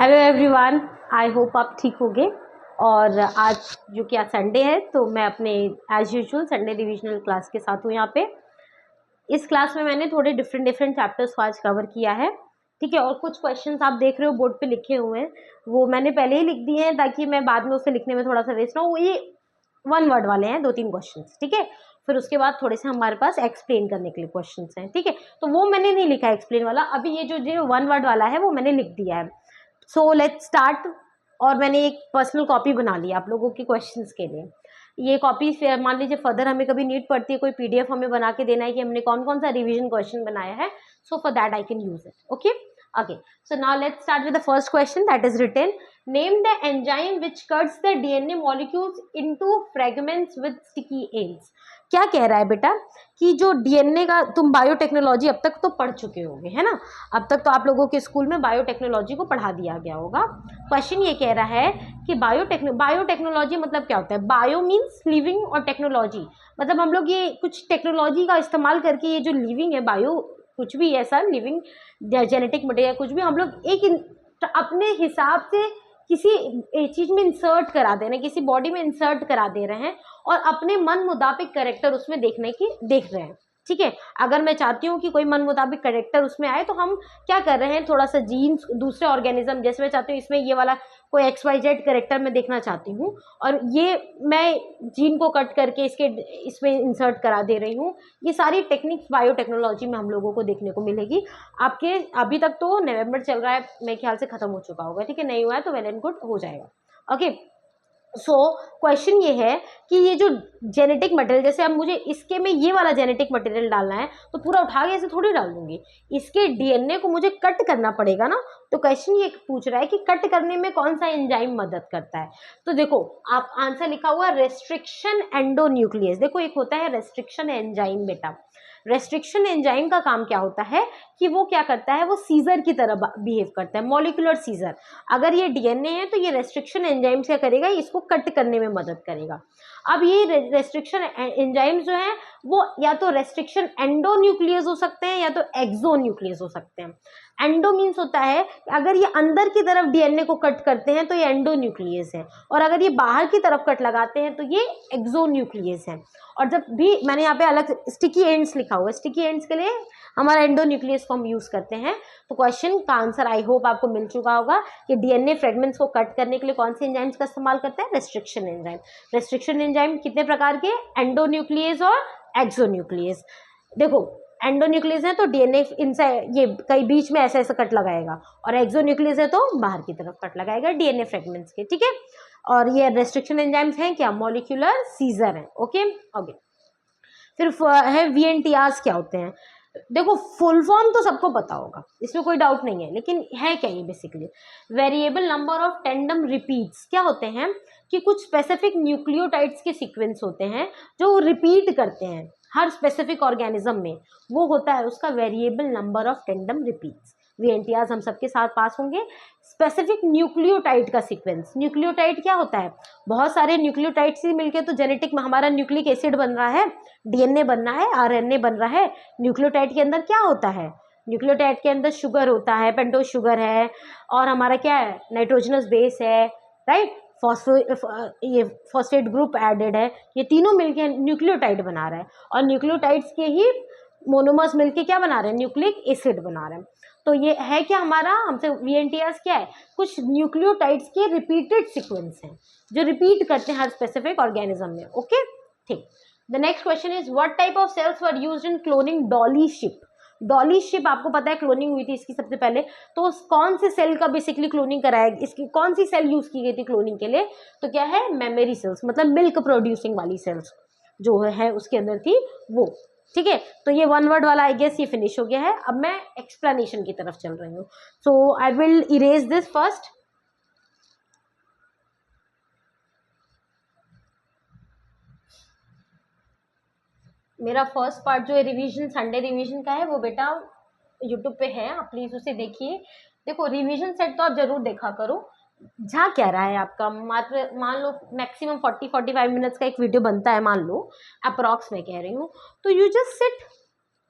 Hello everyone, I hope आप ठीक होंगे। और आज जो कि आज संडे है तो मैं अपने as usual Sunday revisional class के साथ हूँ यहाँ पे। इस क्लास में मैंने थोड़े डिफरेंट चैप्टर्स को आज कवर किया है, ठीक है। और कुछ क्वेश्चंस आप देख रहे हो बोर्ड पे लिखे हुए हैं, वो मैंने पहले ही लिख दिए हैं ताकि मैं बाद में उसे लिखने में थोड़ा सा वेस्ट ना हो। ये 1 वर्ड वाले हैं, 2-3 क्वेश्चंस, ठीक है। फिर उसके बाद थोड़े से हमारे पास एक्सप्लेन करने के लिए क्वेश्चंस हैं, ठीक है। तो वो मैंने नहीं लिखा एक्सप्लेन वाला, अभी ये जो 1 वर्ड वाला है वो मैंने लिख दिया है। So let's start. और मैंने एक पर्सनल कॉपी बना ली आप लोगों के क्वेश्चंस के लिए। ये कॉपी मान लीजिए फर्दर हमें कभी नीड पड़ती है, कोई पीडीएफ हमें बना के देना है कि हमने कौन कौन सा रिवीजन क्वेश्चन बनाया है, so for that I can use it. Okay okay, so now let's start with the first question that is written. Name the enzyme which cuts the DNA molecules into fragments with sticky ends. क्या कह रहा है बेटा कि जो DNA का, तुम biotechnology अब तक तो पढ़ चुके होंगे, है ना। अब तक तो आप लोगों के स्कूल में बायोटेक्नोलॉजी को पढ़ा दिया गया होगा। क्वेश्चन ये कह रहा है कि बायोटेक्नोलॉजी मतलब क्या होता है। बायो मीन्स लिविंग और टेक्नोलॉजी मतलब हम लोग ये कुछ टेक्नोलॉजी का इस्तेमाल करके ये जो लिविंग है, बायो कुछ भी ऐसा लिविंग जेनेटिक मटेरियल कुछ भी हम लोग एक अपने हिसाब से किसी चीज में इंसर्ट करा दे रहे हैं, किसी बॉडी में इंसर्ट करा दे रहे हैं और अपने मन मुताबिक कैरेक्टर उसमें देख रहे हैं, ठीक है। अगर मैं चाहती हूँ कि कोई मन मुताबिक कैरेक्टर उसमें आए तो हम क्या कर रहे हैं, थोड़ा सा जीन्स दूसरे ऑर्गेनिज्म, जैसे मैं चाहती हूँ इसमें ये वाला कोई XYZ कैरेक्टर में देखना चाहती हूँ और ये मैं जीन को कट करके इसमें इंसर्ट करा दे रही हूँ। ये सारी टेक्निक्स बायोटेक्नोलॉजी में हम लोगों को देखने को मिलेगी। आपके अभी तक तो नवंबर चल रहा है, मेरे ख्याल से खत्म हो चुका होगा, ठीक है। नहीं हुआ है तो वेल एंड गुड, हो जाएगा। ओके, सो क्वेश्चन ये है कि ये जो जेनेटिक मटेरियल, जैसे अब मुझे इसके में ये वाला जेनेटिक मटेरियल डालना है तो पूरा उठा के ऐसे थोड़ी डाल दूंगी, इसके डीएनए को मुझे कट करना पड़ेगा ना। तो क्वेश्चन ये पूछ रहा है कि कट करने में कौन सा एंजाइम मदद करता है। तो देखो आप आंसर लिखा हुआ रेस्ट्रिक्शन एंडोन्यूक्लियस। देखो एक होता है रेस्ट्रिक्शन एंजाइम बेटा। रेस्ट्रिक्शन एंजाइम का काम क्या होता है कि वो क्या करता है, वो सीजर की तरह बिहेव करता है, मॉलिक्यूलर सीजर। अगर ये डीएनए है तो ये रेस्ट्रिक्शन एंजाइम क्या करेगा, इसको कट करने में मदद करेगा। अब ये रेस्ट्रिक्शन एंजाइम जो है वो या तो रेस्ट्रिक्शन एंडोन्यूक्लियस हो सकते हैं या तो एक्सोन्यूक्लियस हो सकते हैं। एंडो मीन्स होता है अगर ये अंदर की तरफ डीएनए को कट करते हैं तो ये एंडोन्यूक्लियस है, और अगर ये बाहर की तरफ कट लगाते हैं तो ये एक्सोन्यूक्लियस है। और जब भी मैंने यहाँ पे अलग स्टिकी एंड्स लिखा हुआ है, स्टिकी एंड्स के लिए हमारा एंडोन्यूक्लियस को हम यूज करते हैं। तो क्वेश्चन का आंसर आई होप आपको मिल चुका होगा कि डीएनए फ्रेगमेंट्स को कट करने के लिए कौन से एंजाइम्स का इस्तेमाल करते हैं, रेस्ट्रिक्शन एंजाइम। रेस्ट्रिक्शन एंजाइम कितने प्रकार के, एंडोन्यूक्लियस और एक्सोन्यूक्लियस। देखो एंडोन्यूक्लियस है तो डीएनए इनसे ये कई बीच में ऐसे कट लगाएगा, और एक्सोन्यूक्लियस है तो बाहर की तरफ कट लगाएगा डीएनए फ्रेगमेंट्स के, ठीक है। और ये रेस्ट्रिक्शन एंजाइम्स हैं क्या, मॉलिक्यूलर सीजर है। ओके ओके, फिर है VNTRs क्या होते हैं। देखो फुल फॉर्म तो सबको पता होगा, इसमें कोई डाउट नहीं है, लेकिन है क्या ये basically, variable number of tandem repeats. क्या होते हैं कि कुछ स्पेसिफिक न्यूक्लियोटाइड्स के सीक्वेंस होते हैं जो रिपीट करते हैं हर स्पेसिफिक ऑर्गेनिज्म में, वो होता है उसका variable number of tandem repeats. VNTRs हम सबके साथ पास होंगे। स्पेसिफिक न्यूक्लियोटाइड का सीक्वेंस, न्यूक्लियोटाइड क्या होता है, बहुत सारे न्यूक्लियोटाइड से मिलके तो जेनेटिक में हमारा न्यूक्लिक एसिड बन रहा है, डीएनए बन रहा है, RNA बन रहा है। न्यूक्लियोटाइड के अंदर क्या होता है, न्यूक्लियोटाइड के अंदर शुगर होता है, पेंटोज शुगर है, और हमारा क्या है, नाइट्रोजनस बेस है, राइट, ये फॉस्फेट ग्रुप एडेड है। ये तीनों मिलके न्यूक्लियोटाइड बना रहा है, और न्यूक्लियोटाइड्स के ही मोनोमर्स मिलके क्या बना रहे हैं, न्यूक्लिक एसिड बना रहे हैं। तो ये है क्या हमारा, हमसे VNTRs क्या है, कुछ न्यूक्लियोटाइड्स के रिपीटेड सीक्वेंस हैं जो रिपीट करते हैं हर स्पेसिफिक ऑर्गेनिज्म में। ओके ठीक। The next question is what type of cells were used in cloning Dolly sheep. Dolly sheep आपको पता है क्लोनिंग हुई थी इसकी सबसे पहले, तो कौन से सेल का बेसिकली क्लोनिंग कराया, इसकी कौन सी सेल यूज की गई थी क्लोनिंग के लिए, तो क्या है, मेमरी सेल्स, मतलब मिल्क प्रोड्यूसिंग वाली सेल्स जो है उसके अंदर थी वो, ठीक है। तो ये 1 वर्ड वाला आई गेस ये फिनिश हो गया है। अब मैं एक्सप्लेनेशन की तरफ चल रही हूँ। So I will erase this first. मेरा फर्स्ट पार्ट जो है रिवीजन, संडे रिवीजन का है, वो बेटा यूट्यूब पे है, आप प्लीज उसे देखिए। देखो रिवीजन सेट तो आप जरूर देखा करो। जा क्या रहा है आपका, मात्र मान लो मैक्सिमम 40-45 मिनट्स का एक वीडियो बनता है, मान लो अप्रॉक्स मैं कह रही हूँ, तो यू जस्ट सिट,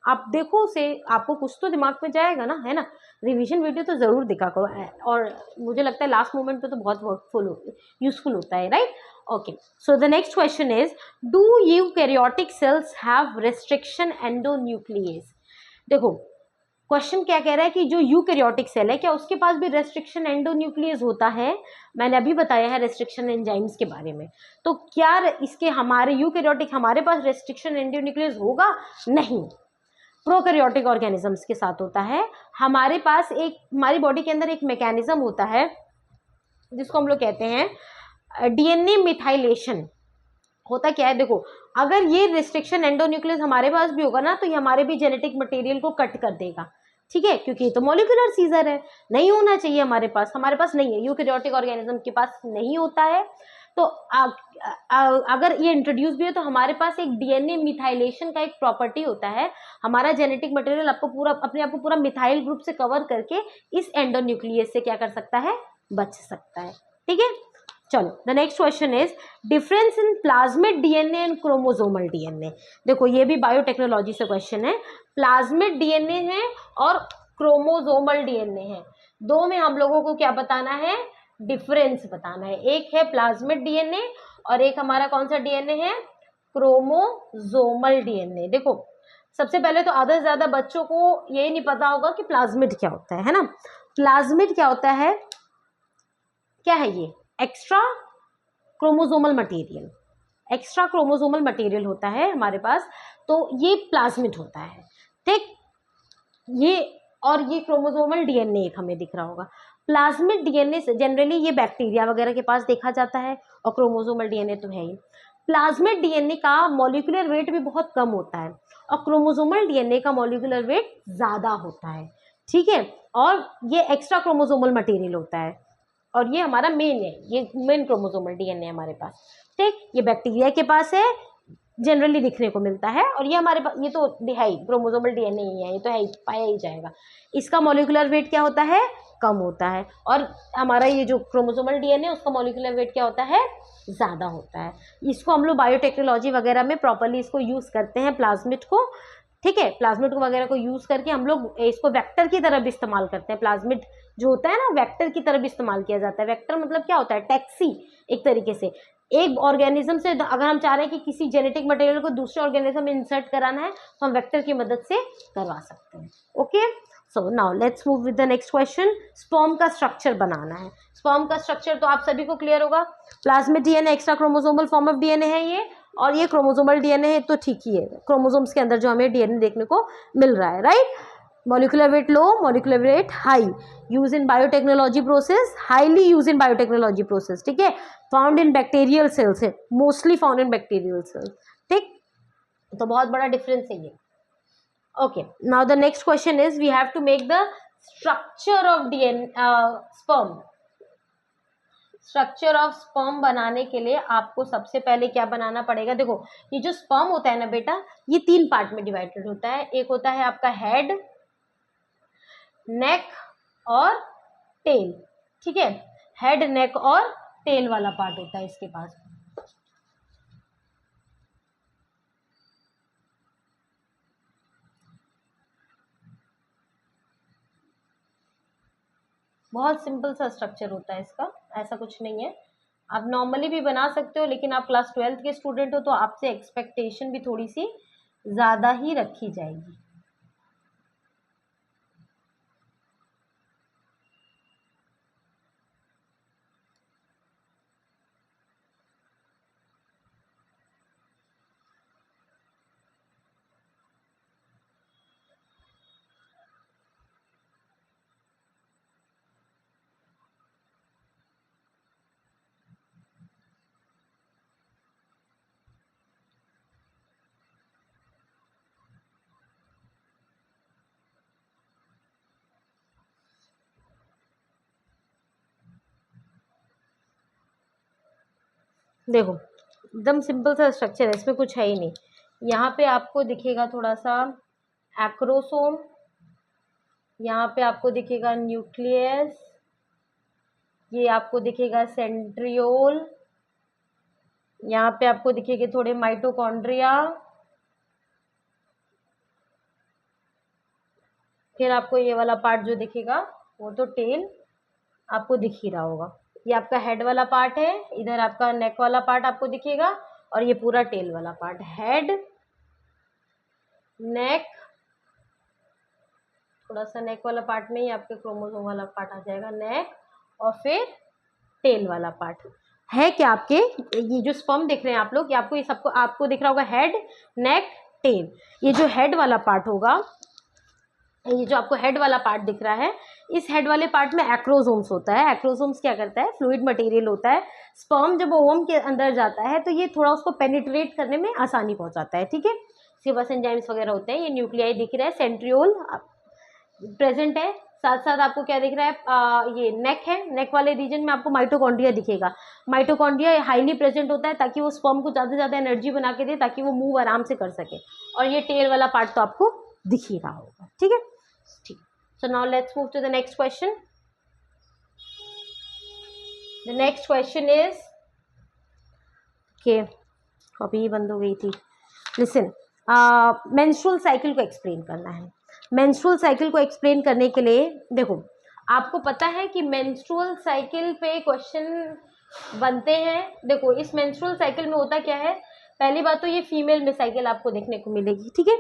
आप देखो उसे, आपको कुछ तो दिमाग में जाएगा ना, है ना। रिवीजन वीडियो तो ज़रूर देखा करो, और मुझे लगता है लास्ट मोमेंट पे तो बहुत वर्कफुल यूजफुल होता है, right. Okay, so the next question is, do eukaryotic cells have restriction endonuclease. देखो क्वेश्चन क्या कह रहा है कि जो यूकैरियोटिक सेल है क्या उसके पास भी रेस्ट्रिक्शन एंडोन्यूक्लियस होता है। मैंने अभी बताया है रेस्ट्रिक्शन एंजाइम्स के बारे में, तो क्या इसके हमारे यूकैरियोटिक हमारे पास रेस्ट्रिक्शन एंडोन्यूक्लियस होगा? नहीं, प्रोकैरियोटिक ऑर्गेनिजम्स के साथ होता है। हमारे पास एक, हमारी बॉडी के अंदर एक मैकेनिज्म होता है जिसको हम लोग कहते हैं डीएनए मिथाइलेशन। होता क्या है, देखो अगर ये रिस्ट्रिक्शन एंडोन्यूक्लियस हमारे पास भी होगा ना, तो ये हमारे भी जेनेटिक मटेरियल को कट कर देगा, ठीक है, क्योंकि ये तो मॉलिक्यूलर सीजर है, नहीं होना चाहिए हमारे पास नहीं है, यूकैरियोटिक ऑर्गेनिज्म के पास नहीं होता है। तो अगर ये इंट्रोड्यूस भी है तो हमारे पास एक डीएनए मिथाइलेशन का एक प्रॉपर्टी होता है, हमारा जेनेटिक मटेरियल आपको पूरा अपने आप को पूरा मिथाइल ग्रुप से कवर करके इस एंडोन्यूक्लियस से क्या कर सकता है, बच सकता है, ठीक है। चलो the next question is, difference in plasmid DNA and chromosomal DNA. देखो ये भी बायोटेक्नोलॉजी से क्वेश्चन है, प्लाज्मिड डीएनए है और क्रोमोसोमल डीएनए है, दो में हम लोगों को क्या बताना है, डिफरेंस बताना है। एक है प्लाज्मिड डीएनए और एक हमारा कौन सा डीएनए है, क्रोमोसोमल डीएनए। देखो सबसे पहले तो आधे से ज्यादा बच्चों को यही नहीं पता होगा कि प्लाज्मिड क्या होता है ना। प्लाज्मिड क्या होता है, क्या है ये, extra chromosomal material, extra chromosomal material होता है हमारे पास, तो ये प्लाज्मिड होता है, ठीक। ये और ये क्रोमोसोमल डीएनए एक हमें दिख रहा होगा। प्लाज्मिड डीएनए से जनरली ये बैक्टीरिया वगैरह के पास देखा जाता है, और क्रोमोसोमल डीएनए तो है ही। प्लाज्मिड डीएनए का मॉलिक्यूलर वेट भी बहुत कम होता है, और क्रोमोसोमल डीएनए का मॉलिक्यूलर वेट ज्यादा होता है, ठीक है। और ये एक्स्ट्रा क्रोमोसोमल मटेरियल होता है, और ये हमारा मेन है, ये मेन क्रोमोसोमल डीएनए हमारे पास, ठीक। ये बैक्टीरिया के पास है, जनरली दिखने को मिलता है, और ये हमारे पास, ये तो है ही क्रोमोसोमल डीएनए ही है, ये तो है ही, पाया ही जाएगा। इसका मॉलिक्यूलर वेट क्या होता है, कम होता है, और हमारा ये जो क्रोमोसोमल डीएनए उसका मॉलिक्यूलर वेट क्या होता है, ज़्यादा होता है। इसको हम लोग बायोटेक्नोलॉजी वगैरह में प्रॉपरली इसको यूज़ करते हैं प्लाज्मिड को, ठीक है। प्लाज्मिड को वगैरह को यूज़ करके हम लोग इसको वेक्टर की तरह भी इस्तेमाल करते हैं। प्लाज्मिड जो होता है ना, वेक्टर की तरह भी इस्तेमाल किया जाता है। वेक्टर मतलब क्या होता है, टैक्सी, एक तरीके से एक ऑर्गेनिज्म से अगर हम चाह रहे हैं कि किसी जेनेटिक मटेरियल को दूसरे ऑर्गेनिज्म में इंसर्ट कराना है, तो हम वेक्टर की मदद से करवा सकते हैं, okay. So now let's move with the next question, sperm का स्ट्रक्चर बनाना है। स्पर्म का स्ट्रक्चर तो आप सभी को क्लियर होगा, plasmid DNA extra chromosomal form of DNA है ये, और ये क्रोमोसोमल डीएनए है, तो ठीक ही है, क्रोमोसोम्स के अंदर जो हमें डीएनए देखने को मिल रहा है, right. Molecular weight low, molecular weight high, use in biotechnology process, highly use in biotechnology process, ठीक है। फाउंड इन बैक्टीरियल सेल्स है, mostly found in bacterial cells, ठीक। तो बहुत बड़ा डिफरेंस है ये, okay. Now the next question is, we have to make the structure of DNA sperm. Structure of sperm बनाने के लिए आपको सबसे पहले क्या बनाना पड़ेगा, देखो ये जो स्पर्म होता है ना बेटा, ये 3 पार्ट में डिवाइडेड होता है। एक होता है आपका हेड, नेक और टेल, ठीक है। हेड, नेक और टेल वाला पार्ट होता है इसके पास। बहुत सिंपल सा स्ट्रक्चर होता है इसका, ऐसा कुछ नहीं है। आप नॉर्मली भी बना सकते हो, लेकिन आप क्लास 12th के स्टूडेंट हो तो आपसे एक्सपेक्टेशन भी थोड़ी सी ज़्यादा ही रखी जाएगी। देखो एकदम सिंपल सा स्ट्रक्चर है, इसमें कुछ है ही नहीं। यहाँ पे आपको दिखेगा थोड़ा सा एक्रोसोम, यहाँ पे आपको दिखेगा न्यूक्लियस, ये आपको दिखेगा सेंट्रियोल, यहाँ पे आपको दिखेंगे थोड़े माइटोकॉन्ड्रिया, फिर आपको ये वाला पार्ट जो दिखेगा वो तो टेल आपको दिख ही रहा होगा। ये आपका हेड वाला पार्ट है, इधर आपका नेक वाला पार्ट आपको दिखेगा और ये पूरा टेल वाला पार्ट, हेड, नेक, थोड़ा सा नेक वाला पार्ट में ही आपके क्रोमोसोम वाला पार्ट आ जाएगा, नेक, और फिर टेल वाला पार्ट है। क्या आपके ये जो स्पर्म देख रहे हैं आप लोग, ये आपको, ये सबको आपको दिख रहा होगा हेड, नेक, टेल। ये जो हेड वाला पार्ट होगा, ये जो आपको हेड वाला पार्ट दिख रहा है, इस हेड वाले पार्ट में एक्रोसोम्स होता है। एक्रोसोम्स क्या करता है, फ्लूइड मटेरियल होता है। स्पर्म जब ओवम के अंदर जाता है तो ये थोड़ा उसको पेनिट्रेट करने में आसानी पहुंचाता है, ठीक है। सिवस एंजाइम्स वगैरह होते हैं। ये न्यूक्लियाई दिख रहा है, सेंट्रियोल प्रेजेंट है, साथ साथ आपको क्या दिख रहा है, ये नेक है, नेक वाले रीजन में आपको माइटोकॉन्ड्रिया दिखेगा। माइटोकॉन्ड्रिया हाईली प्रेजेंट होता है ताकि वो स्पर्म को ज़्यादा से ज़्यादा एनर्जी बना के दे, ताकि वो मूव आराम से कर सके। और ये टेल वाला पार्ट तो आपको दिख ही रहा होगा, ठीक है। ठीक, so now let's move to the next question. The next question is, okay copy बंद हो गई थी। लिसन, मेंस्ट्रुअल साइकिल को एक्सप्लेन करना है। मेंस्ट्रुअल साइकिल को एक्सप्लेन करने के लिए देखो, आपको पता है कि मेंस्ट्रुअल साइकिल पे क्वेश्चन बनते हैं। देखो इस मेंस्ट्रुअल साइकिल में होता क्या है, पहली बात तो ये फीमेल में साइकिल आपको देखने को मिलेगी, ठीक है।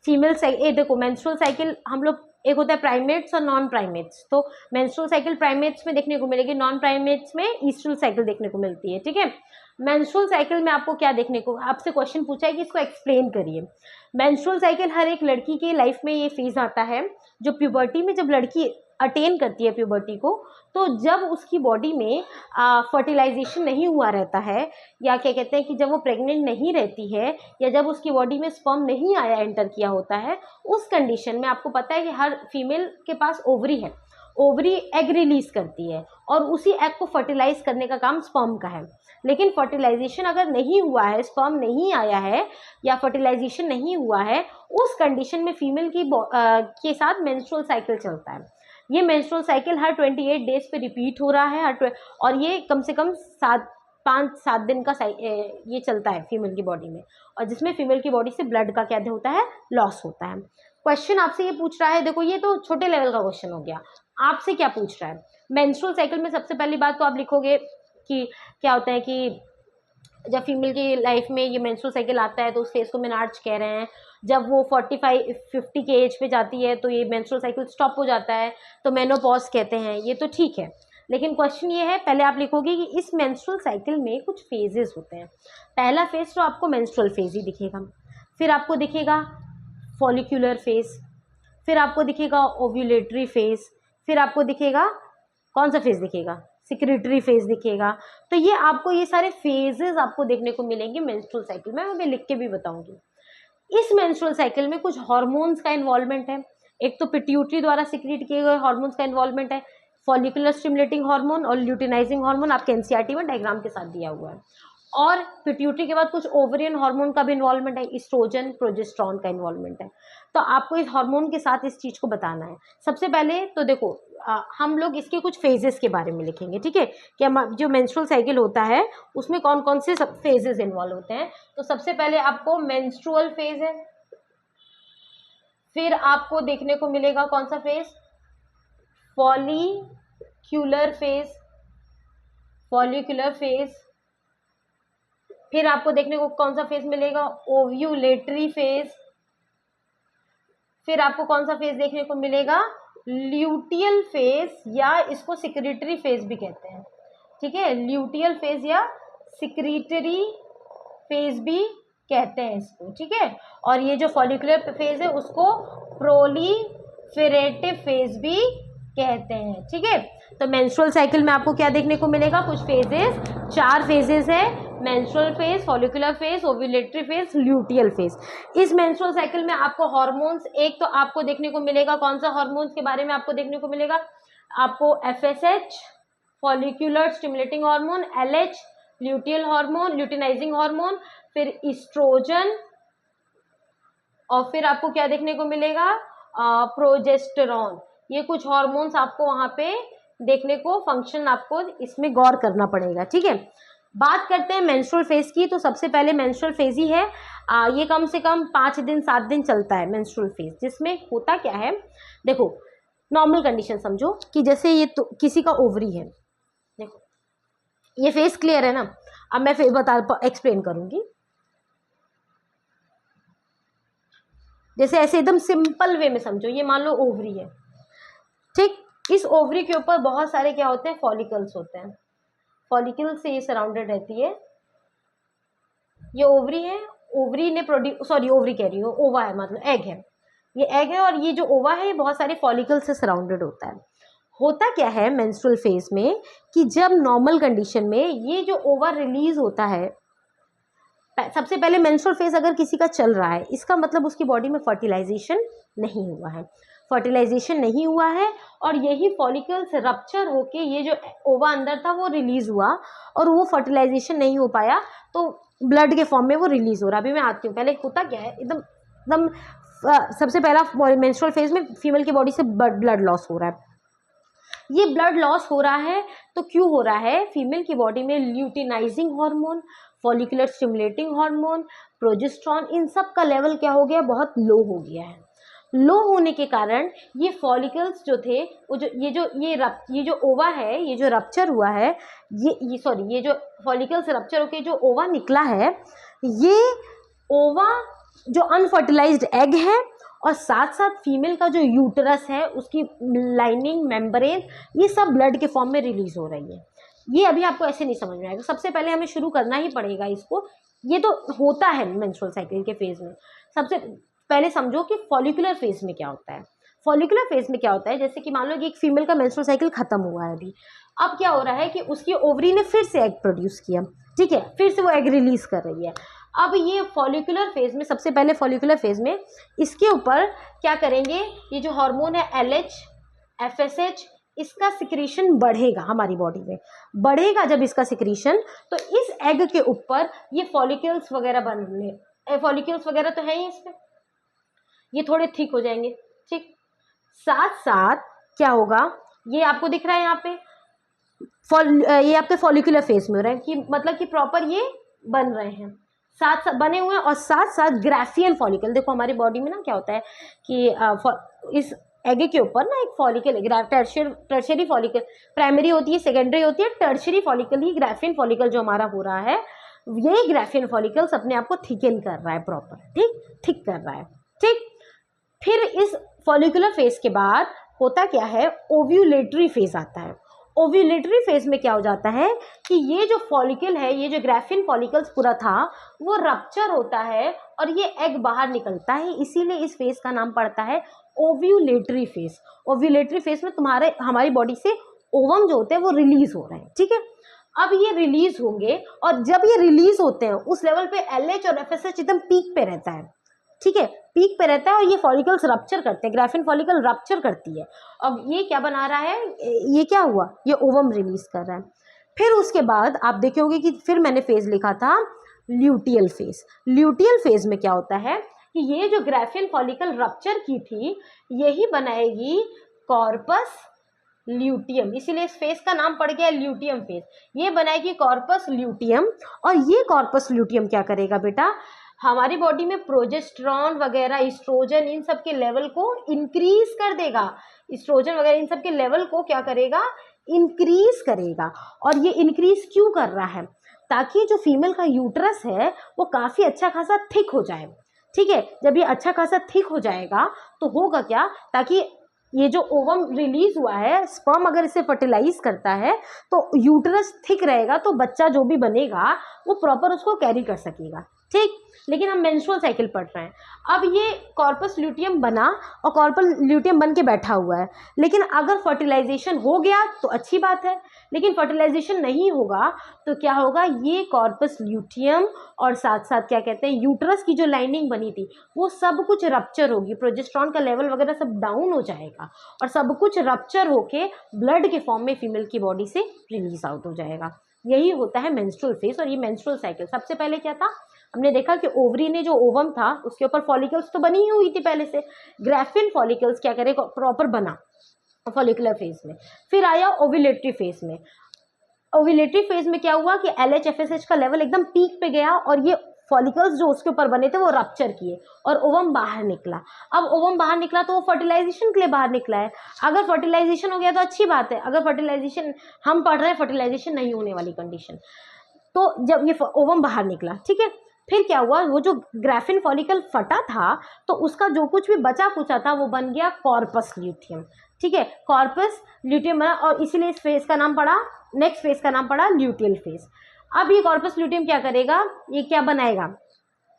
फीमेल साइकिल, देखो मेंस्ट्रुअल साइकिल हम लोग, एक होता है प्राइमेट्स और नॉन प्राइमेट्स। तो मेंस्ट्रुअल साइकिल प्राइमेट्स में देखने को मिलेगी, नॉन प्राइमेट्स में ईस्ट्रल साइकिल देखने को मिलती है, ठीक है। मेंस्ट्रुअल साइकिल में आपको क्या देखने को, आपसे क्वेश्चन पूछा है कि इसको एक्सप्लेन करिए। मेंस्ट्रुअल साइकिल हर एक लड़की की लाइफ में ये फेज आता है, जो प्यूबर्टी में, जब लड़की अटेन करती है प्यूबर्टी को, तो जब उसकी बॉडी में फर्टिलाइजेशन नहीं हुआ रहता है, या क्या कहते हैं कि जब वो प्रेग्नेंट नहीं रहती है, या जब उसकी बॉडी में स्पर्म नहीं आया, एंटर किया होता है, उस कंडीशन में आपको पता है कि हर फीमेल के पास ओवरी है। ओवरी एग रिलीज करती है और उसी एग को फर्टिलाइज करने का काम स्पर्म का है। लेकिन फर्टिलाइजेशन अगर नहीं हुआ है, स्पर्म नहीं आया है या फर्टिलाइजेशन नहीं हुआ है, उस कंडीशन में फीमेल की के साथ मेंस्ट्रुअल साइकिल चलता है। ये मेंस्ट्रुअल साइकिल हर 28 डेज पे रिपीट हो रहा है, और ये कम से कम 5-7 दिन का ये चलता है फीमेल की बॉडी में, और जिसमें फीमेल की बॉडी से ब्लड का क्या होता है, लॉस होता है। क्वेश्चन आपसे ये पूछ रहा है, देखो ये तो छोटे लेवल का क्वेश्चन हो गया, आपसे क्या पूछ रहा है। मेंस्ट्रुअल साइकिल में सबसे पहली बात तो आप लिखोगे कि क्या होता है कि जब फीमेल की लाइफ में ये मेंस्ट्रुअल साइकिल आता है तो उस फेज को मेनार्च कह रहे हैं। जब वो 45-50 के एज पे जाती है तो ये मेंस्ट्रुअल साइकिल स्टॉप हो जाता है, तो मेनोपॉज कहते हैं। ये तो ठीक है, लेकिन क्वेश्चन ये है, पहले आप लिखोगे कि इस मेंस्ट्रुअल साइकिल में कुछ फेजेस होते हैं। पहला फेज तो आपको मेंस्ट्रुअल फेज ही दिखेगा, फिर आपको दिखेगा फॉलिक्यूलर फेज, फिर आपको दिखेगा ओव्यूलेटरी फेज, फिर आपको दिखेगा कौन सा फेज दिखेगा, सिक्रेटरी फेज दिखेगा। तो ये आपको, ये सारे फेजेस आपको देखने को मिलेंगे मेंस्ट्रुअल साइकिल में। मैं लिख के भी बताऊंगी। इस मेंस्ट्रुअल साइकिल में कुछ हार्मोन्स का इन्वॉल्वमेंट है। एक तो पिट्यूटरी द्वारा सिक्रीट किए गए हार्मोन्स का इन्वॉल्वमेंट है, फॉलिकुलर स्टिमुलेटिंग हार्मोन और ल्यूटिनाइजिंग हार्मोन, आपके एनसीईआरटी में डायग्राम के साथ दिया हुआ है। और पिट्यूटरी के बाद कुछ ओवरियन हार्मोन का भी इन्वॉल्वमेंट है, एस्ट्रोजन, प्रोजेस्टेरोन का इन्वॉल्वमेंट है। तो आपको इस हार्मोन के साथ इस चीज़ को बताना है। सबसे पहले तो देखो, हम लोग इसके कुछ फेजेस के बारे में लिखेंगे, ठीक है, कि जो मेंस्ट्रुअल साइकिल होता है उसमें कौन कौन से सब फेजेस इन्वॉल्व होते हैं। तो सबसे पहले आपको मेंस्ट्रुअल फेज है, फिर आपको देखने को मिलेगा कौन सा phase, follicular phase, follicular phase. फिर आपको देखने को कौन सा फेज मिलेगा, ओव्यूलेटरी फेज। फिर आपको कौन सा फेज देखने को मिलेगा, ल्यूटियल फेज, या इसको सिक्रीटरी फेज भी कहते हैं, ठीक है। ल्यूटियल फेज या सिक्रीटरी फेज भी कहते हैं इसको, ठीक है। और ये जो फॉलिकुलर फेज है उसको प्रोलिफेरेटिव फेज भी कहते हैं, ठीक है। तो मेंस्ट्रुअल साइकिल में आपको क्या देखने को मिलेगा, कुछ फेजेस, 4 फेजेस है, menstrual phase, follicular phase, ovulatory phase, luteal phase. इस मेंस्ट्रुअल साइकिल में आपको हार्मोन्स, एक तो आपको देखने को मिलेगा, कौन सा हार्मोन्स के बारे में आपको देखने को मिलेगा, आपको FSH, follicular stimulating hormone, LH, luteal hormone, luteinizing hormone, फिर ईस्ट्रोजन, और फिर आपको क्या देखने को मिलेगा, प्रोजेस्टेरोन। ये कुछ हार्मोन्स आपको वहाँ पे देखने को, फंक्शन आपको इसमें गौर करना पड़ेगा, ठीक है। बात करते हैं मेंस्ट्रुअल फेज की, तो सबसे पहले मेंस्ट्रुअल फेज ही है। ये कम से कम 5 दिन 7 दिन चलता है मेंस्ट्रुअल फेज, जिसमें होता क्या है, देखो नॉर्मल कंडीशन समझो कि जैसे ये तो किसी का ओवरी है, देखो ये फेस क्लियर है ना, अब मैं फिर एक्सप्लेन करूंगी। जैसे ऐसे एकदम सिंपल वे में समझो, ये मान लो ओवरी है, ठीक, इस ओवरी के ऊपर बहुत सारे क्या होते हैं, फॉलिकल्स होते हैं, फॉलिकल से ये सराउंडेड रहती है। ये ओवरी है, ओवरी ने प्रोड्यूस, सॉरी ओवरी कह रही हूँ, ओवा है मतलब एग है, ये एग है, और ये जो ओवा है ये बहुत सारे फॉलिकल से सराउंडेड होता है। होता क्या है मेंस्ट्रुअल फेज में कि जब नॉर्मल कंडीशन में ये जो ओवा रिलीज होता है, सबसे पहले मेंस्ट्रुअल फेज अगर किसी का चल रहा है, इसका मतलब उसकी बॉडी में फर्टिलाइजेशन नहीं हुआ है, फर्टिलाइजेशन नहीं हुआ है, और यही फॉलिकल्स रप्चर होके ये जो ओवा अंदर था वो रिलीज हुआ, और वो फर्टिलाइजेशन नहीं हो पाया, तो ब्लड के फॉर्म में वो रिलीज हो रहा है। अभी मैं आती हूँ, पहले होता क्या है, एकदम एकदम सबसे पहला मेंस्ट्रुअल फेज में फीमेल की बॉडी से ब्लड लॉस हो रहा है। ये ब्लड लॉस हो रहा है तो क्यों हो रहा है, फीमेल की बॉडी में luteinizing hormone, follicular stimulating hormone, progesterone, इन सब का लेवल क्या हो गया, बहुत लो हो गया है। लो होने के कारण ये फॉलिकल्स जो थे, वो जो ये जो ओवा है, ये जो रप्चर हुआ है, ये जो फॉलिकल्स रप्चर होके जो ओवा निकला है, ये ओवा जो अनफर्टिलाइज्ड एग है, और साथ साथ फीमेल का जो यूटरस है, उसकी लाइनिंग मेम्ब्रेन, ये सब ब्लड के फॉर्म में रिलीज हो रही है। ये अभी आपको ऐसे नहीं समझ में आएगा, सबसे पहले हमें शुरू करना ही पड़ेगा इसको। ये तो होता है मेंस्ट्रुअल साइकिल के फेज में। सबसे पहले समझो कि फॉलिकुलर फेज में क्या होता है। फॉलिकुलर फेज में क्या होता है, जैसे कि मान लो कि एक फीमेल का मेंस्ट्रुअल साइकिल खत्म हुआ है अभी, अब क्या हो रहा है कि उसकी ओवरी ने फिर से एग प्रोड्यूस किया, ठीक है, फिर से वो एग रिलीज कर रही है। अब ये फॉलिकुलर फेज में, सबसे पहले फॉलिकुलर फेज में इसके ऊपर क्या करेंगे, ये जो हार्मोन है LH FSH, इसका सिक्रीशन बढ़ेगा, हमारी बॉडी में बढ़ेगा जब इसका सिक्रीशन, तो इस एग के ऊपर ये फॉलिकल्स वगैरह बनने, फॉलिकल्स वगैरह तो है ही इसमें, ये थोड़े थिक हो जाएंगे, ठीक। साथ साथ क्या होगा, ये आपको दिख रहा है यहाँ पे, ये आपके फॉलिकुलर फेज में हो रहा है कि मतलब कि प्रॉपर ये बन रहे हैं, साथ साथ बने हुए हैं, और साथ साथ ग्राफियन फॉलिकल, देखो हमारी बॉडी में ना क्या होता है कि इस एग के ऊपर ना एक फॉलिकल है, टर्शियरी फॉलिकल, प्राइमरी होती है, सेकेंडरी होती है, टर्शियरी फॉलिकल ही ग्राफियन फॉलिकल जो हमारा हो रहा है, यही ग्राफियन फॉलिकल्स अपने आप को थिकन कर रहा है प्रॉपर, ठीक कर रहा है, ठीक। फिर इस फॉलिकुलर फेज के बाद होता क्या है, ओव्यूलेटरी फेज आता है। ओव्यूलेटरी फेज में क्या हो जाता है कि ये जो फॉलिकल है, ये जो ग्राफिन फॉलिकल्स पूरा था, वो रप्चर होता है और ये एग बाहर निकलता है, इसीलिए इस फेज का नाम पड़ता है ओव्यूलेटरी फेज। ओव्यूलेटरी फेज में हमारी बॉडी से ओवम जो होते हैं वो रिलीज हो रहे हैं, ठीक है। अब ये रिलीज होंगे, और जब ये रिलीज होते हैं उस लेवल पे LH और FSH एकदम पीक पे रहता है, ठीक है, पीक पे रहता है, और ये फॉलिकल्स रप्चर करते हैं, ग्राफिन फॉलिकल रप्चर करती है। अब ये क्या बना रहा है, ये क्या हुआ, ये ओवम रिलीज कर रहा है। फिर उसके बाद आप देखोगे कि फिर मैंने फेज लिखा था ल्यूटियल फेज। ल्यूटियल फेज में क्या होता है कि ये जो ग्राफिन फॉलिकल रप्चर की थी, यही बनाएगी कॉर्पस ल्यूटियम, इसीलिए इस फेज का नाम पड़ गया ल्यूटियम फेज। ये बनाएगी कॉर्पस ल्यूटियम, और ये कॉर्पस ल्यूटियम क्या करेगा बेटा, हमारी बॉडी में प्रोजेस्टेरॉन वगैरह, इस्ट्रोजन, इन सब के लेवल को इंक्रीज कर देगा। इस्ट्रोजन वगैरह इन सब के लेवल को क्या करेगा, इंक्रीज करेगा। और ये इंक्रीज क्यों कर रहा है, ताकि जो फीमेल का यूट्रस है वो काफ़ी अच्छा खासा थिक हो जाए, ठीक है। जब ये अच्छा खासा थिक हो जाएगा तो होगा क्या, ताकि ये जो ओवम रिलीज हुआ है, स्पर्म अगर इसे फर्टिलाइज करता है तो यूट्रस थिक रहेगा, तो बच्चा जो भी बनेगा वो प्रॉपर उसको कैरी कर सकेगा, ठीक। लेकिन हम मेंस्ट्रुअल साइकिल पढ़ रहे हैं, अब ये कॉर्पस ल्यूटियम बना और कॉर्पस ल्यूटियम बन के बैठा हुआ है, लेकिन अगर फर्टिलाइजेशन हो गया तो अच्छी बात है, लेकिन फर्टिलाइजेशन नहीं होगा तो क्या होगा, ये कॉर्पस ल्यूटियम और साथ साथ क्या कहते हैं, यूट्रस की जो लाइनिंग बनी थी वो सब कुछ रप्चर होगी, प्रोजेस्टेरॉन का लेवल वगैरह सब डाउन हो जाएगा, और सब कुछ रप्चर होके ब्लड के फॉर्म में फीमेल की बॉडी से रिलीज आउट हो जाएगा। यही होता है मेंस्ट्रुअल फेज। और ये मेंस्ट्रुअल साइकिल, सबसे पहले क्या था, हमने देखा कि ओवरी ने जो ओवम था उसके ऊपर फॉलिकल्स तो बनी ही हुई थी पहले से, ग्राफिन फॉलिकल्स क्या करेगा, प्रॉपर बना फॉलिकुलर फेज में। फिर आया ओव्यूलेटरी फेज में, ओव्यूलेटरी फेज में क्या हुआ कि LH-FSH का लेवल एकदम पीक पे गया और ये फॉलिकल्स जो उसके ऊपर बने थे वो रप्चर किए और ओवम बाहर निकला। अब ओवम बाहर निकला तो वो फर्टिलाइजेशन के लिए बाहर निकला है। अगर फर्टिलाइजेशन हो गया तो अच्छी बात है, अगर फर्टिलाइजेशन हम पढ़ रहे हैं फर्टिलाइजेशन नहीं होने वाली कंडीशन, तो जब ये ओवम बाहर निकला, ठीक है, फिर क्या हुआ, वो जो ग्राफिन फॉलिकल फटा था तो उसका जो कुछ भी बचा कुचा था वो बन गया कॉर्पस ल्यूटियम, ठीक है, कॉर्पस ल्यूटियम बना और इसीलिए इस फेज का नाम पड़ा, नेक्स्ट फेज का नाम पड़ा ल्यूटियल फेज। अब ये कॉर्पस ल्यूटियम क्या करेगा, ये क्या बनाएगा,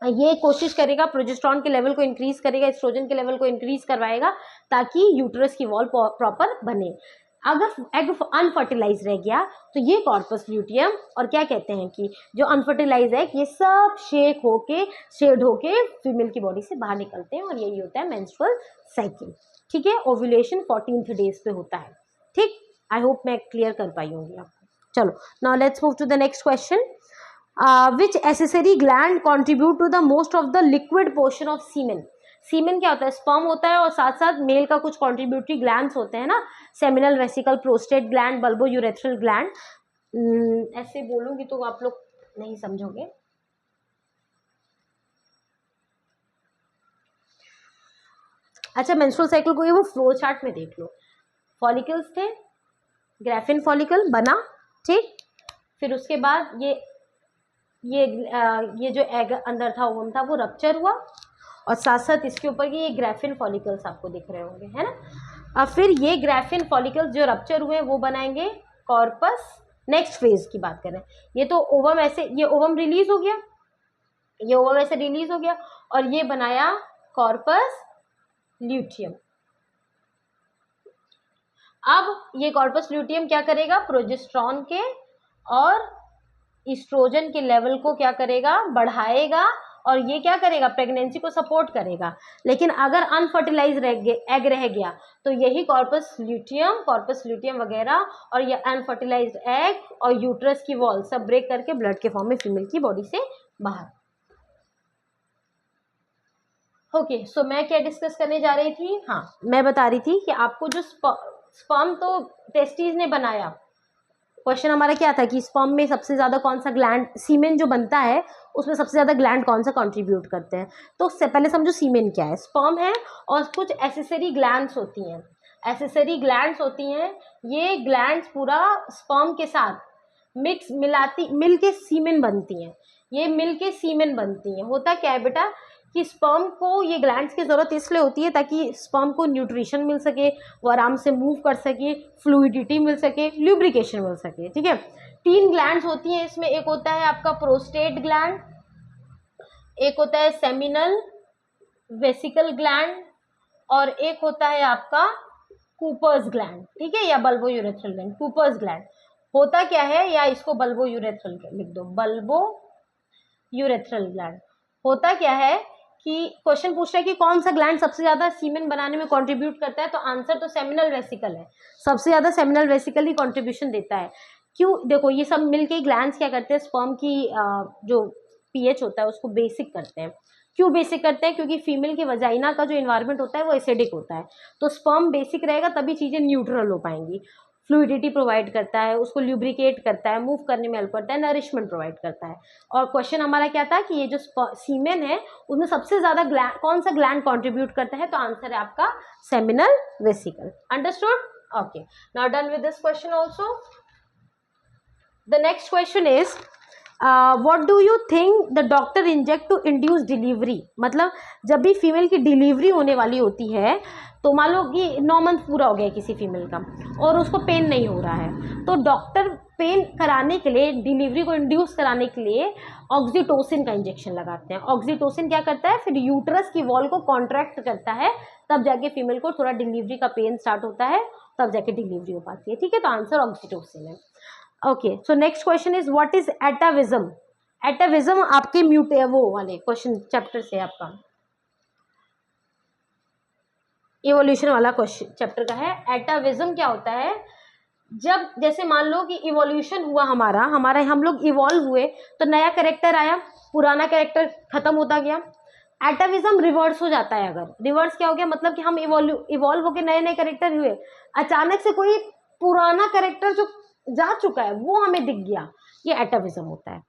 ये कोशिश करेगा प्रोजेस्टेरॉन के लेवल को इंक्रीज करेगा, एस्ट्रोजन के लेवल को इंक्रीज करवाएगा ताकि यूट्रस की वॉल प्रॉपर बने। अगर एग अनफर्टिलाइज रह गया तो ये कॉर्पस ल्यूटियम और क्या कहते हैं कि जो अनफर्टिलाइज है ये सब शेड होके फीमेल की बॉडी से बाहर निकलते हैं और यही होता है मेंस्ट्रुअल साइकिल, ठीक है। ओव्यूलेशन 14th डेज पे होता है, ठीक। आई होप मैं क्लियर कर पाई होंगी आपको। चलो now let's move to the next question. Which accessory gland contribute to the most of the liquid portion of semen. Semen क्या होता है, स्पर्म होता है और साथ साथ मेल का कुछ कॉन्ट्रीब्यूटरी ग्लैंड्स होते हैं ना, seminal vesicle, prostate gland, bulbo urethral gland. ऐसे बोलूंगी तो आप लोग नहीं समझोगे। अच्छा, मेंस्ट्रुअल साइकिल को ये वो फ्लो चार्ट में देख लो, फॉलिकल्स थे, ग्राफिन फॉलिकल बना, ठीक, फिर उसके बाद ये जो एग अंदर था ओवम था वो रप्चर हुआ और साथ साथ इसके ऊपर ये ग्राफिन फॉलिकल्स आपको दिख रहे होंगे, है ना। अब फिर ये ग्राफिन फॉलिकल्स जो रप्चर हुए वो बनाएंगे कॉर्पस। नेक्स्ट फेज की बात करें, ये तो ओवम ऐसे, ये ओवम रिलीज हो गया, ये ओवम ऐसे रिलीज हो गया और ये बनाया कॉर्पस ल्यूटियम। अब ये कॉर्पस ल्यूटियम क्या करेगा, प्रोजेस्टेरॉन के और एस्ट्रोजन के लेवल को क्या करेगा, बढ़ाएगा और ये क्या करेगा, प्रेगनेंसी को सपोर्ट करेगा। लेकिन अगर अनफर्टिलाइज एग रह गया तो यही कॉर्पस ल्यूटियम वगैरह और ये अनफर्टिलाइज्ड एग और यूट्रस की वॉल सब ब्रेक करके ब्लड के फॉर्म में फीमेल की बॉडी से बाहर। ओके, सो मैं क्या डिस्कस करने जा रही थी, हाँ मैं बता रही थी कि आपको जो स्पर्म तो टेस्टिस ने बनाया, क्वेश्चन हमारा क्या था कि स्पर्म में सबसे ज़्यादा कौन सा ग्लैंड, सीमेन जो बनता है उसमें सबसे ज़्यादा ग्लैंड कौन सा कंट्रीब्यूट करते हैं। तो उससे पहले समझो सीमेन क्या है, स्पर्म है और कुछ एसेसरी ग्लैंड्स होती हैं, एसेसरी ग्लैंड्स होती हैं, ये ग्लैंड्स पूरा स्पर्म के साथ मिल के सीमेन बनती हैं, ये मिल के सीमेन बनती हैं। होता क्या है बेटा कि स्पर्म को ये ग्लैंड्स की ज़रूरत इसलिए होती है ताकि स्पर्म को न्यूट्रिशन मिल सके, वो आराम से मूव कर सके, फ्लूइडिटी मिल सके, ल्यूब्रिकेशन मिल सके, ठीक है। 3 ग्लैंड्स होती हैं इसमें, एक होता है आपका प्रोस्टेट ग्लैंड, एक होता है सेमिनल वेसिकल ग्लैंड और एक होता है आपका कूपर्स ग्लैंड, ठीक है, या bulbo urethral gland. Cooper's gland होता क्या है, या इसको बल्बो यूरेथ्रल लिख दो, बल्बो यूरेथ्रल ग्लैंड होता क्या है कि क्वेश्चन पूछ रहा है कि कौन सा ग्लैंड सबसे ज़्यादा सीमेन बनाने में कंट्रीब्यूट करता है, तो आंसर तो सेमिनल वेसिकल है, सबसे ज़्यादा सेमिनल वेसिकल ही कंट्रीब्यूशन देता है। क्यों, देखो ये सब मिलके ग्लैंड्स क्या करते हैं, स्पर्म की जो पीएच होता है उसको बेसिक करते हैं। क्यों बेसिक करते हैं, क्योंकि फीमेल के वजाइना का जो इन्वायरमेंट होता है वो एसिडिक होता है, तो स्पर्म बेसिक रहेगा तभी चीज़ें न्यूट्रल हो पाएंगी। फ्लूइडिटी प्रोवाइड करता है, उसको ल्यूब्रिकेट करता है, मूव करने में हेल्प करता है, नरिशमेंट प्रोवाइड करता है। और क्वेश्चन हमारा क्या था कि ये जो सीमेन है उसमें सबसे ज़्यादा कौन सा ग्लैंड कंट्रीब्यूट करता है, तो आंसर है आपका seminal vesicle. Understood? Okay, now done with this question also. The next question is what do you think the doctor inject to induce delivery. मतलब जब भी फीमेल की डिलीवरी होने वाली होती है तो मान लो कि 9 मंथ पूरा हो गया किसी फीमेल का और उसको पेन नहीं हो रहा है, तो डॉक्टर पेन कराने के लिए, डिलीवरी को इंड्यूस कराने के लिए ऑक्सीटोसिन का इंजेक्शन लगाते हैं। ऑक्सीटोसिन क्या करता है, फिर यूट्रस की वॉल को कॉन्ट्रैक्ट करता है, तब जाके फीमेल को थोड़ा डिलीवरी का पेन स्टार्ट होता है, तब जाके डिलीवरी हो पाती है, ठीक है। तो आंसर ऑक्सीटोसिन है। Okay, so next question is what is एटाविज्म। एटाविज्म आपके वो वाले क्वेश्चन चैप्टर से आपका इवोल्यूशन वाला क्वेश्चन चैप्टर का है। एटाविज्म क्या होता है, जब जैसे मान लो कि इवोल्यूशन हुआ हमारा हम लोग इवॉल्व हुए तो नया कैरेक्टर आया, पुराना कैरेक्टर खत्म होता गया। एटाविज्म रिवर्स हो जाता है। अगर रिवर्स क्या हो गया, मतलब कि हम इवॉल्व होकर नए नए कैरेक्टर हुए, अचानक से कोई पुराना कैरेक्टर जो जा चुका है वो हमें दिख गया, ये एटाविज्म होता है।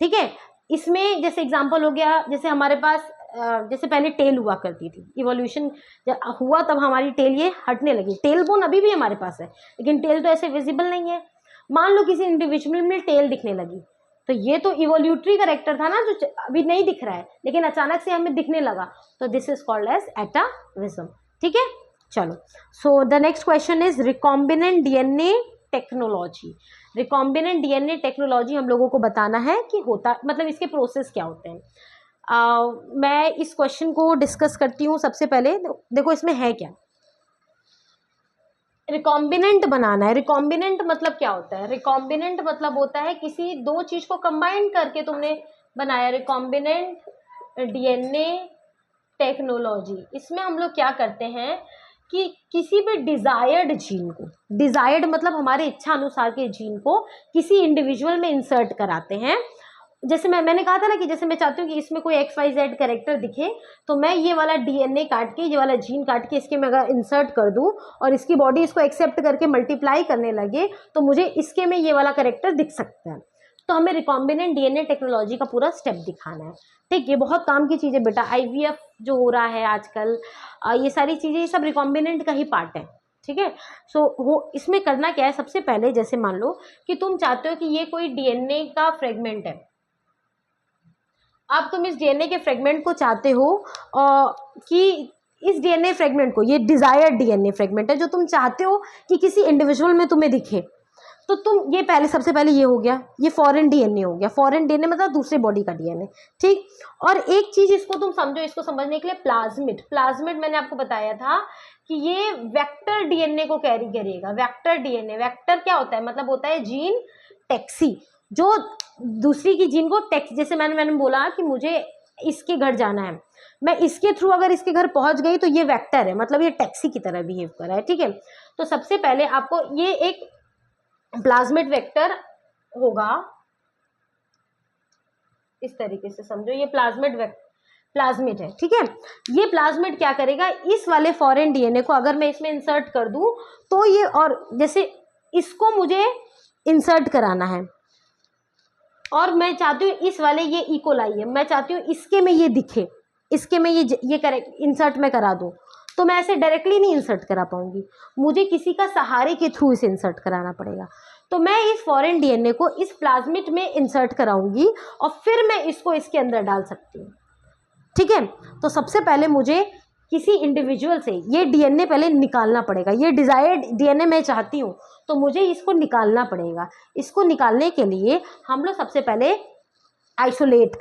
ठीक है, इसमें जैसे एग्जांपल हो गया, जैसे हमारे पास जैसे पहले टेल हुआ करती थी, इवोल्यूशन हुआ तब हमारी टेल ये हटने लगी। टेल बोन अभी भी हमारे पास है, लेकिन टेल तो ऐसे विजिबल नहीं है। मान लो किसी इंडिविजुअल में टेल दिखने लगी, तो ये तो इवोल्यूटरी करेक्टर था ना, जो अभी नहीं दिख रहा है, लेकिन अचानक से हमें दिखने लगा, तो this is called as atavism. ठीक है, चलो, so the next question is recombinant DNA technology. Recombinant DNA technology हम लोगों को बताना है कि होता, मतलब इसके प्रोसेस क्या होते हैं। मैं इस क्वेश्चन को डिस्कस करती हूँ। सबसे पहले देखो इसमें है क्या, रिकॉम्बिनेंट बनाना है। रिकॉम्बिनेंट मतलब क्या होता है? रिकॉम्बिनेंट मतलब होता है किसी दो चीज को कंबाइन करके तुमने बनाया, रिकॉम्बिनेंट डीएनए टेक्नोलॉजी। इसमें हम लोग क्या करते हैं कि किसी भी डिजायर्ड जीन को, डिजायर्ड मतलब हमारे इच्छा अनुसार के जीन को किसी इंडिविजुअल में इंसर्ट कराते हैं। जैसे मैंने कहा था ना कि जैसे मैं चाहती हूँ कि इसमें कोई XYZ कैरेक्टर दिखे, तो मैं ये वाला डीएनए काट के, ये वाला जीन काट के इसके में अगर इंसर्ट कर दूँ और इसकी बॉडी इसको एक्सेप्ट करके मल्टीप्लाई करने लगे, तो मुझे इसके में ये वाला कैरेक्टर दिख सकता है। तो हमें रिकॉम्बिनेंट डीएनए टेक्नोलॉजी का पूरा स्टेप दिखाना है। ठीक, ये बहुत काम की चीज़ है बेटा। IVF जो हो रहा है आजकल, ये सारी चीज़ें, ये सब रिकॉम्बिनेंट का ही पार्ट है। ठीक है, सो वो इसमें करना क्या है, सबसे पहले जैसे मान लो कि तुम चाहते हो कि ये कोई डीएनए का फ्रेगमेंट है। अब तुम इस डीएनए के फ्रेगमेंट को चाहते हो कि इस डीएनए फ्रेगमेंट को, ये डिजायर्ड डीएनए फ्रेगमेंट है जो तुम चाहते हो कि किसी इंडिविजुअल में तुम्हें दिखे, तो तुम ये पहले, सबसे पहले ये हो गया, ये फॉरेन डीएनए हो गया। फॉरेन डीएनए मतलब दूसरे बॉडी का डीएनए। ठीक, और एक चीज इसको तुम समझो, इसको समझने के लिए प्लाज्मिड, प्लाज्मिड मैंने आपको बताया था कि ये वेक्टर डीएनए को कैरी करेगा। वेक्टर डीएनए, वेक्टर क्या होता है, मतलब होता है जीन टैक्सी, जो दूसरी की जीन को टैक्स, जैसे मैंने बोला कि मुझे इसके घर जाना है, मैं इसके थ्रू अगर इसके घर पहुंच गई तो ये वेक्टर है, मतलब ये टैक्सी की तरह बिहेव कर रहा है। ठीक है, तो सबसे पहले आपको ये एक प्लाज्मिड वेक्टर होगा, इस तरीके से समझो, ये प्लाज्मिड है। ठीक है, ये प्लाज्मिड क्या करेगा, इस वाले फॉरेन डीएनए को अगर मैं इसमें इंसर्ट कर दूं तो ये, और जैसे इसको मुझे इंसर्ट कराना है और मैं चाहती हूँ इस वाले, ये इकोलाई है, मैं चाहती हूँ इसके में ये दिखे, इसके में ये करेक्ट इंसर्ट में करा दूँ, तो मैं ऐसे डायरेक्टली नहीं इंसर्ट करा पाऊंगी, मुझे किसी का सहारे के थ्रू इसे इंसर्ट कराना पड़ेगा। तो मैं इस फॉरेन डीएनए को इस प्लाज्मिड में इंसर्ट कराऊंगी और फिर मैं इसको इसके अंदर डाल सकती हूँ। ठीक है, तो सबसे पहले मुझे किसी इंडिविजुअल से ये डीएनए पहले निकालना पड़ेगा। ये डिजायर्ड डीएनए मैं चाहती हूँ, तो मुझे इसको निकालना पड़ेगा। इसको निकालने के लिए हम लोग सबसे पहले आइसोलेट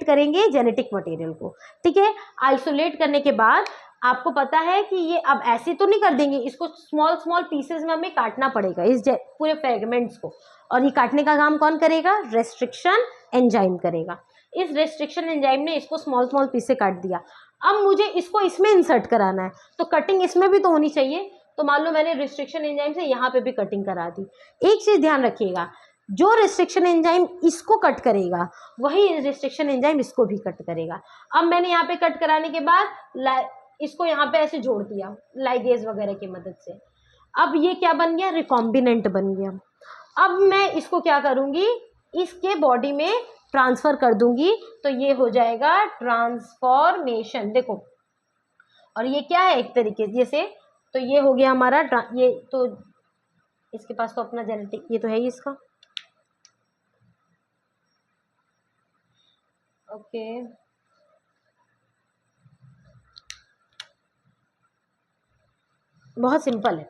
करेंगे जेनेटिक मटेरियल को। ठीक है, आइसोलेट करने के बाद आपको पता है कि ये अब ऐसे तो नहीं कर देंगे, इसको स्मॉल स्मॉल पीसेस में हमें काटना पड़ेगा, इस पूरे फ्रेगमेंट्स को। और ये काटने का काम कौन करेगा, रेस्ट्रिक्शन एंजाइम करेगा। इस रेस्ट्रिक्शन एंजाइम ने इसको स्मॉल स्मॉल पीस से काट दिया। अब मुझे इसको इसमें इंसर्ट कराना है, तो कटिंग इसमें भी तो होनी चाहिए। तो मान लो मैंने रेस्ट्रिक्शन एंजाइम से यहाँ पे भी कटिंग करा दी। एक चीज ध्यान रखिएगा, जो रेस्ट्रिक्शन एंजाइम इसको कट करेगा वही रेस्ट्रिक्शन एंजाइम इसको भी कट करेगा। अब मैंने यहाँ पे कट कराने के बाद इसको यहाँ पे ऐसे जोड़ दिया लाइगेज वगैरह की मदद से। अब ये क्या बन गया, रिकॉम्बिनेंट बन गया। अब मैं इसको क्या करूंगी, इसके बॉडी में ट्रांसफर कर दूंगी, तो ये हो जाएगा ट्रांसफॉर्मेशन। देखो, और ये क्या है, एक तरीके से जैसे, तो ये हो गया हमारा ये, तो इसके पास तो अपना जेनेटिक ये तो है ही इसका। ओके, बहुत सिंपल है।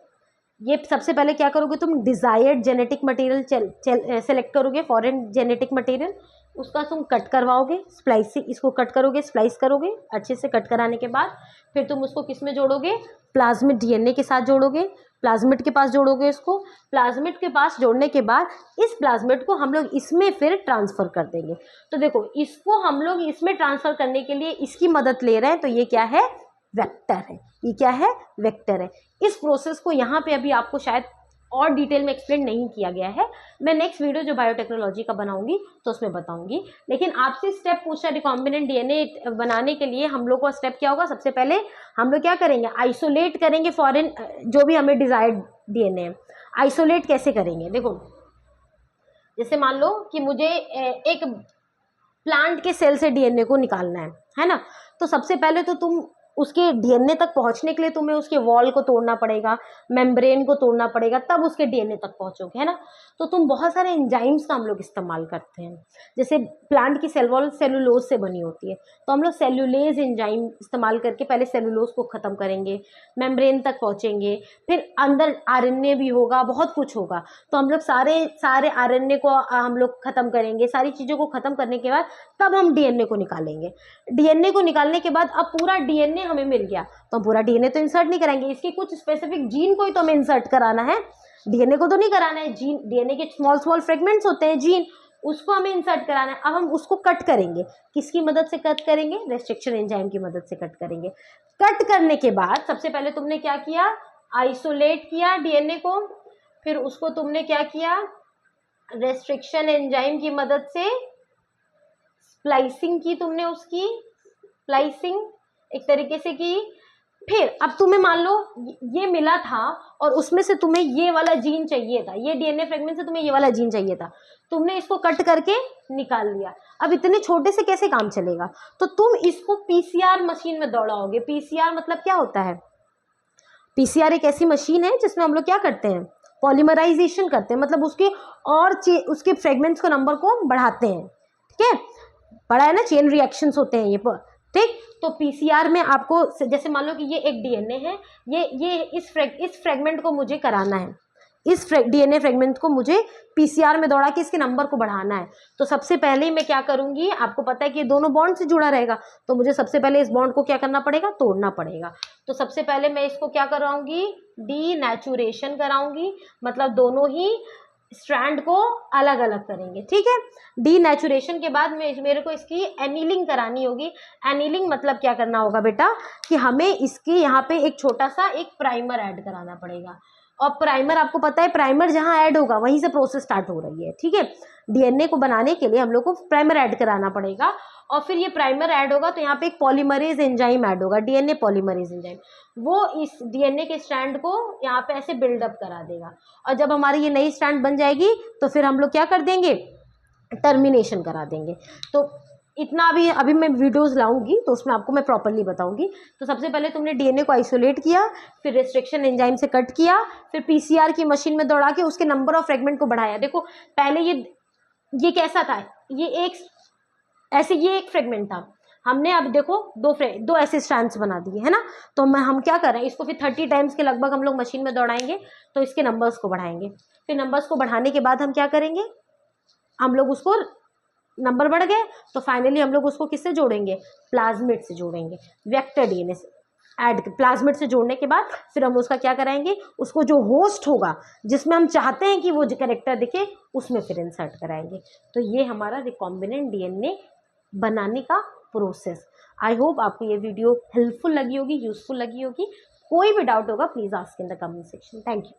ये सबसे पहले क्या करोगे, तुम डिजायर्ड जेनेटिक मटेरियल सेलेक्ट करोगे, फॉरेन जेनेटिक मटेरियल, उसका तुम कट करवाओगे, स्प्लाइस से इसको कट करोगे, स्प्लाइस करोगे अच्छे से। कट कराने के बाद फिर तुम उसको किस में जोड़ोगे, प्लाज्मिड डीएनए के साथ जोड़ोगे, प्लाज्मिड के पास जोड़ोगे इसको। प्लाज्मिड के पास जोड़ने के बाद इस प्लाज्मिड को हम लोग इसमें फिर ट्रांसफ़र कर देंगे। तो देखो, इसको हम लोग इसमें ट्रांसफ़र करने के लिए इसकी मदद ले रहे हैं, तो ये क्या है, वेक्टर है। ये क्या है, वेक्टर है। इस प्रोसेस को यहाँ पे अभी आपको शायद और डिटेल में एक्सप्लेन नहीं किया गया है, मैं नेक्स्ट वीडियो जो बायोटेक्नोलॉजी का बनाऊंगी तो उसमें बताऊंगी। लेकिन आपसे स्टेप पूछा, रिकॉम्बिनेंट डीएनए बनाने के लिए हम लोग का स्टेप क्या होगा, सबसे पहले हम लोग क्या करेंगे, आइसोलेट करेंगे फॉरेन जो भी हमें डिजायर्ड डीएनए है, आइसोलेट कैसे करेंगे, देखो जैसे मान लो कि मुझे एक प्लांट के सेल से डीएनए को निकालना है ना, तो सबसे पहले तो तुम उसके डीएनए तक पहुंचने के लिए तुम्हें उसके वॉल को तोड़ना पड़ेगा, मेम्ब्रेन को तोड़ना पड़ेगा, तब उसके डीएनए तक पहुंचोगे, है ना। तो तुम बहुत सारे एंजाइम्स का हम लोग इस्तेमाल करते हैं। जैसे प्लांट की सेल वॉल सेलुलोज से बनी होती है, तो हम लोग सेलुलेज एंजाइम इस्तेमाल करके पहले सेलुलोज को ख़त्म करेंगे, मेम्ब्रेन तक पहुँचेंगे, फिर अंदर आरएनए भी होगा, बहुत कुछ होगा, तो हम लोग सारे आरएनए को हम लोग ख़त्म करेंगे। सारी चीज़ों को ख़त्म करने के बाद तब हम डीएनए को निकालेंगे। डीएनए को निकालने के बाद अब पूरा डीएनए हमें मिल गया, तो हम पूरा डीएनए तो इंसर्ट नहीं कराएंगे, इसके कुछ स्पेसिफिक जीन को ही तो हमें इंसर्ट कराना है, डीएनए को तो नहीं कराना है। जीन, डीएनए के स्मॉल फ्रेगमेंट्स होते हैं जीन, उसको हमें इंसर्ट कराना है। अब हम उसको कट करेंगे, किसकी मदद से कट करेंगे, रेस्ट्रिक्शन एंजाइम की मदद से कट करेंगे। कट करने के बाद सबसे पहले तुमने क्या किया, आइसोलेट किया डीएनए को, फिर उसको तुमने क्या किया, रेस्ट्रिक्शन एंजाइम की मदद से स्प्लाइसिंग की, तुमने उसकी स्प्लाइसिंग एक तरीके से की। फिर अब तुम्हें मान लो ये मिला था और उसमें से तुम्हें ये वाला जीन चाहिए था, ये डीएनए फ्रेगमेंट से तुम्हें ये वाला जीन चाहिए था, तुमने इसको कट करके निकाल लिया। अब इतने छोटे से कैसे काम चलेगा, तो तुम इसको पीसीआर मशीन में दौड़ाओगे। पीसीआर मतलब क्या होता है, पीसीआर एक ऐसी मशीन है जिसमें हम लोग क्या करते हैं, पॉलीमराइजेशन करते हैं, मतलब उसके फ्रेगमेंट्स को नंबर को बढ़ाते हैं, ठीक है, पढ़ा है ना, चेन रिएक्शंस होते हैं ये, ठीक। तो पीसीआर में आपको जैसे मान लो कि ये एक डीएनए है, ये इस फ्रेगमेंट को मुझे कराना है, इस डीएनए फ्रेगमेंट को मुझे पीसीआर में दौड़ा के इसके नंबर को बढ़ाना है। तो सबसे पहले मैं क्या करूंगी, आपको पता है कि ये दोनों बॉन्ड से जुड़ा रहेगा, तो मुझे सबसे पहले इस बॉन्ड को क्या करना पड़ेगा, तोड़ना पड़ेगा। तो सबसे पहले मैं इसको क्या कराऊंगी, डीनेचुरेशन कराऊंगी, मतलब दोनों ही स्ट्रैंड को अलग अलग करेंगे, ठीक है। डीनेचुरेशन के बाद मेरे को इसकी एनीलिंग करानी होगी। एनीलिंग मतलब क्या करना होगा बेटा, कि हमें इसके यहाँ पे एक छोटा सा एक प्राइमर ऐड कराना पड़ेगा, और प्राइमर आपको पता है, प्राइमर जहाँ ऐड होगा वहीं से प्रोसेस स्टार्ट हो रही है, ठीक है। डीएनए को बनाने के लिए हम लोग को प्राइमर ऐड कराना पड़ेगा, और फिर ये प्राइमर ऐड होगा तो यहाँ पे एक पॉलीमरेज एंजाइम ऐड होगा, डीएनए पॉलीमरेज एंजाइम, वो इस डीएनए के स्ट्रैंड को यहाँ पे ऐसे बिल्डअप करा देगा। और जब हमारी ये नई स्ट्रैंड बन जाएगी तो फिर हम लोग क्या कर देंगे, टर्मिनेशन करा देंगे। तो इतना अभी मैं वीडियोस लाऊंगी तो उसमें आपको मैं प्रॉपर्ली बताऊंगी। तो सबसे पहले तुमने डीएनए को आइसोलेट किया, फिर रेस्ट्रिक्शन एंजाइम से कट किया, फिर पीसीआर की मशीन में दौड़ा के उसके नंबर ऑफ फ्रेगमेंट को बढ़ाया। देखो पहले ये कैसा था, ये एक फ्रेगमेंट था, हमने अब देखो दो ऐसे स्ट्रैंड्स बना दिए, है ना। तो हम क्या कर रहे हैं, इसको फिर 30 टाइम्स के लगभग हम लोग मशीन में दौड़ाएंगे, तो इसके नंबर्स को बढ़ाएंगे। फिर नंबर्स को बढ़ाने के बाद हम क्या करेंगे, हम लोग उसको नंबर बढ़ गए तो फाइनली हम लोग उसको किससे जोड़ेंगे, प्लाज्मिड से जोड़ेंगे, वेक्टर डीएनए से ऐड, प्लाज्मिड से जोड़ने के बाद फिर हम उसका क्या कराएंगे, उसको जो होस्ट होगा जिसमें हम चाहते हैं कि वो जो कैरेक्टर दिखे उसमें फिर इंसर्ट कराएंगे। तो ये हमारा रिकॉम्बिनेंट डीएनए बनाने का प्रोसेस। आई होप आपको ये वीडियो हेल्पफुल लगी होगी, यूजफुल लगी होगी। कोई भी डाउट होगा please ask in the comment section. Thank you.